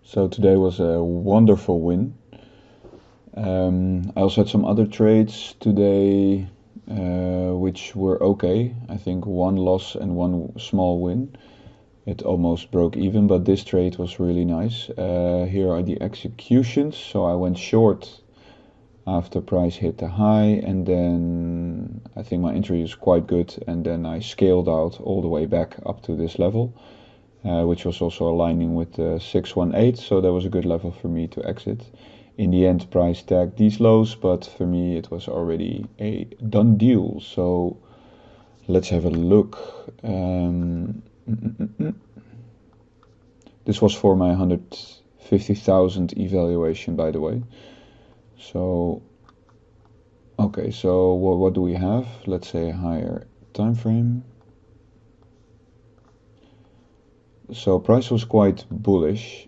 So today was a wonderful win. I also had some other trades today, which were okay. I think one loss and one small win. It almost broke even, but this trade was really nice. Here are the executions. So I went short after price hit the high, and then I think my entry is quite good, and then I scaled out all the way back up to this level. Which was also aligning with the 618, so that was a good level for me to exit. In the end, price tagged these lows, but for me it was already a done deal. So let's have a look. This was for my 150,000 evaluation, by the way. So okay, so what do we have? Let's say a higher time frame. So price was quite bullish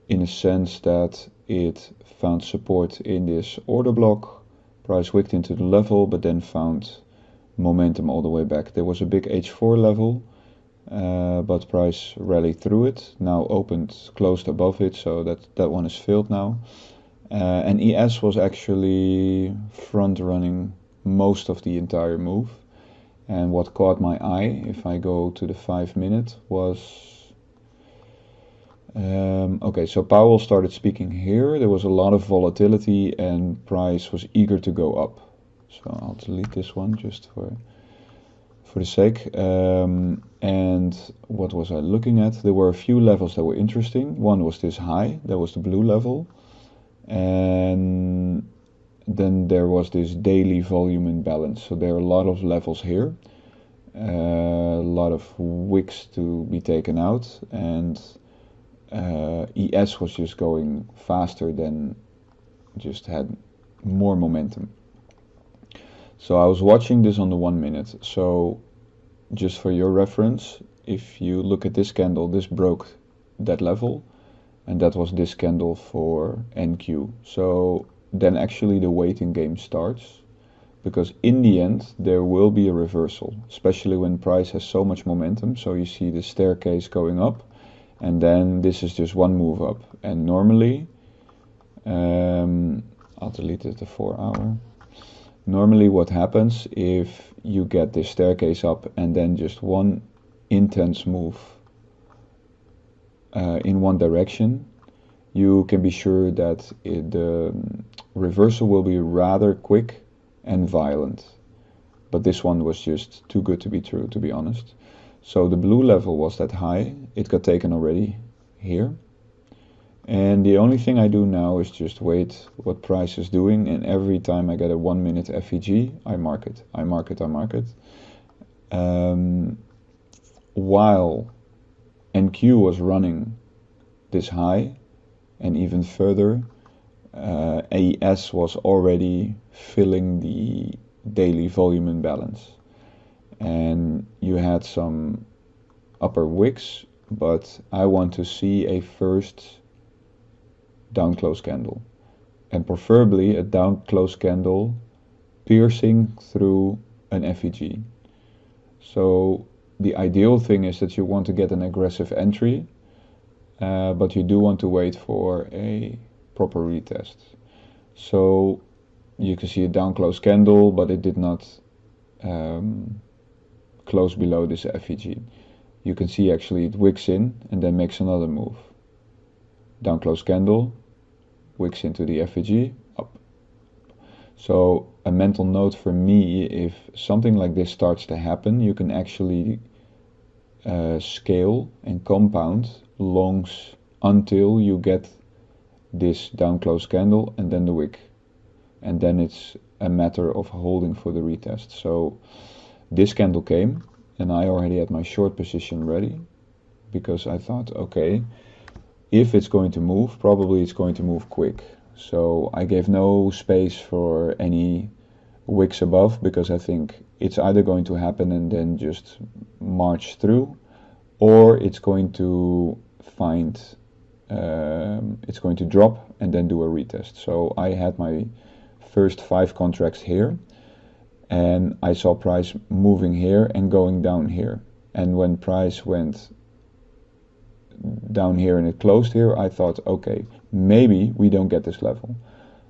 in a sense that it found support in this order block. Price wicked into the level, but then found momentum all the way back. There was a big H4 level, but price rallied through it. Now closed above it, so that one is filled now. And ES was actually front running most of the entire move. And what caught my eye, if I go to the 5-minute, was okay, so Powell started speaking here. There was a lot of volatility and price was eager to go up. So I'll delete this one just for the sake. And what was I looking at? There were a few levels that were interesting. One was this high, that was the blue level. And then there was this daily volume imbalance. So there are a lot of levels here. A lot of wicks to be taken out, and ES was just going faster than just had more momentum. So I was watching this on the 1 minute. So just for your reference, if you look at this candle, this broke that level, and that was this candle for NQ. So then actually the waiting game starts, because in the end there will be a reversal, especially when price has so much momentum. So you see the staircase going up, and then this is just one move up. And normally, I'll delete it, the 4 hour. Normally what happens if you get this staircase up and then just one intense move in one direction, you can be sure that the reversal will be rather quick and violent. But this one was just too good to be true, to be honest. So the blue level was that high. It got taken already here. And the only thing I do now is just wait what price is doing, and every time I get a 1 minute FEG, I mark it. I mark it. While NQ was running this high, and even further, AES was already filling the daily volume imbalance. And you had some upper wicks, but I want to see a first down close candle, and preferably a down close candle piercing through an FEG. So the ideal thing is that you want to get an aggressive entry, but you do want to wait for a proper retest. So you can see a down close candle, but it did not close below this FEG. You can see actually it wicks in and then makes another move. Down close candle, wicks into the FEG, up. So a mental note for me, if something like this starts to happen, you can actually scale and compound longs until you get this down close candle and then the wick. And then it's a matter of holding for the retest. So this candle came, and I already had my short position ready, because I thought, okay, if it's going to move, probably it's going to move quick. So I gave no space for any wicks above, because I think it's either going to happen and then just march through, or it's going to it's going to drop and then do a retest. So I had my first 5 contracts here, and I saw price moving here and going down here. And when price went down here and it closed here, I thought, okay, maybe we don't get this level.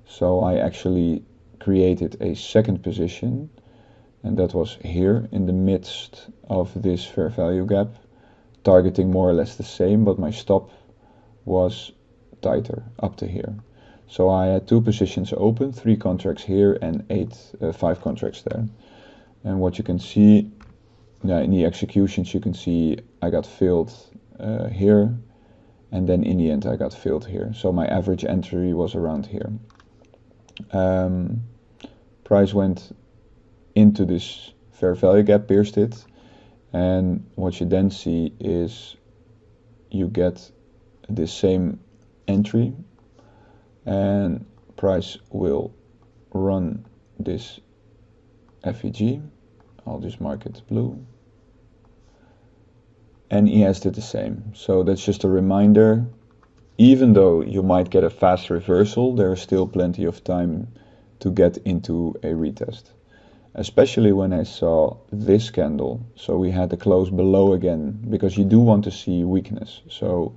So I actually created a second position, and that was here in the midst of this fair value gap, targeting more or less the same, but my stop was tighter up to here. So I had 2 positions open, 3 contracts here and 5 contracts there. And what you can see, in the executions, you can see I got filled here, and then in the end I got filled here. So my average entry was around here. Price went into this fair value gap, pierced it, and what you then see is you get the same entry, and price will run this FEG. I'll just mark it blue, and ES did the same. So that's just a reminder, even though you might get a fast reversal, there is still plenty of time to get into a retest. Especially when I saw this candle, so we had to close below again, because you do want to see weakness. So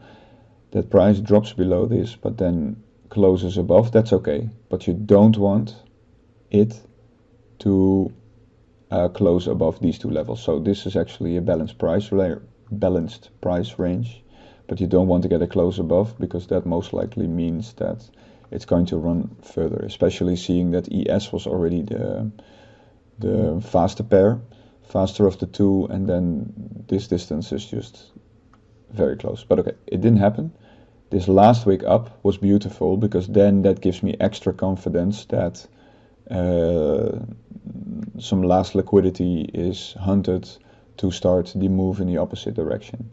that price drops below this, but then closes above, that's okay. But you don't want it to close above these 2 levels. So this is actually a balanced price range, but you don't want to get a close above, because that most likely means that it's going to run further, especially seeing that ES was already the faster of the 2, and then this distance is just very close. But okay, it didn't happen. This last wick up was beautiful, because then that gives me extra confidence that some last liquidity is hunted to start the move in the opposite direction.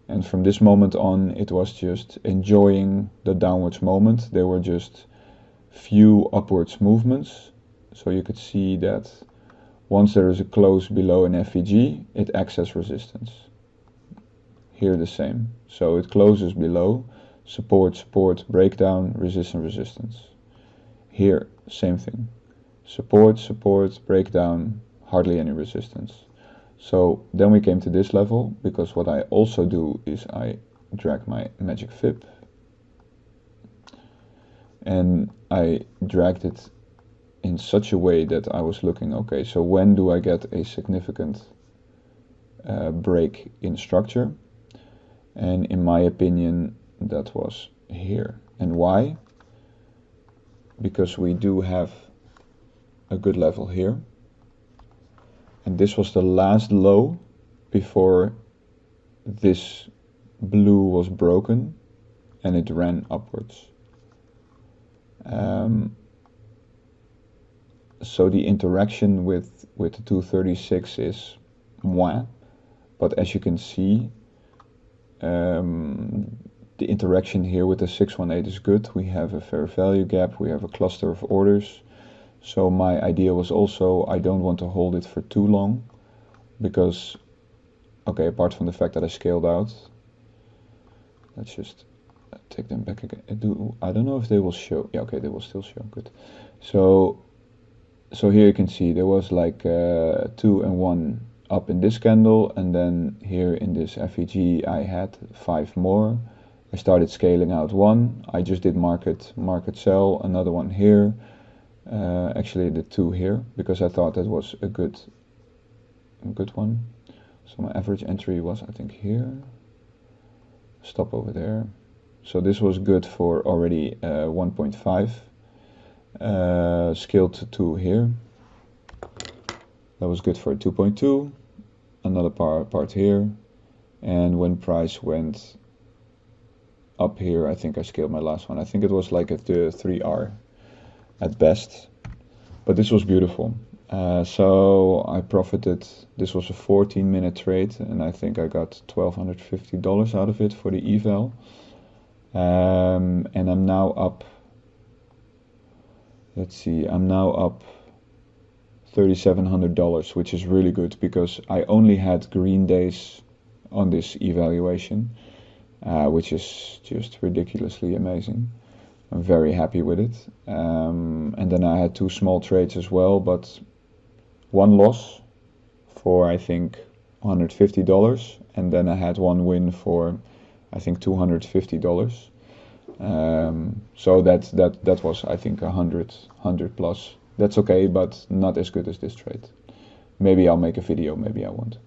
And from this moment on, it was just enjoying the downwards moment. There were just few upwards movements, so you could see that once there is a close below an FEG, it acts as resistance. Here the same. So it closes below, support, support, breakdown, resistance, resistance. Here, same thing. Support, support, breakdown, hardly any resistance. So then we came to this level, because what I also do is I drag my magic fib, and I dragged it in such a way that I was looking, okay, so when do I get a significant break in structure? And in my opinion, that was here. And why? Because we do have a good level here, and this was the last low before this blue was broken and it ran upwards. So the interaction with the 236 is moi, but as you can see, the interaction here with the 618 is good. We have a fair value gap, we have a cluster of orders. So my idea was also, I don't want to hold it for too long, because, okay, apart from the fact that I scaled out, let's just take them back again. I don't know if they will show. Yeah, okay, they will still show. Good. So here you can see there was like 2 and 1 up in this candle, and then here in this FEG I had 5 more. I started scaling out 1. I just did market sell, another one here. Actually the 2 here, because I thought that was a good one. So my average entry was, I think, here. Stop over there. So this was good for already 1.5. Scaled to 2 here. That was good for 2.2. Another part here. And when price went up here, I think I scaled my last one. I think it was like at the 3R at best. But this was beautiful. So I profited. This was a 14-minute trade, and I think I got $1,250 out of it for the eval. And I'm now up, let's see, I'm now up $3,700, which is really good, because I only had green days on this evaluation, which is just ridiculously amazing. I'm very happy with it. And then I had 2 small trades as well, but one loss for, I think, $150, and then I had 1 win for I think $250. So that was, I think, 100 plus. That's okay, but not as good as this trade. Maybe I'll make a video, maybe I won't.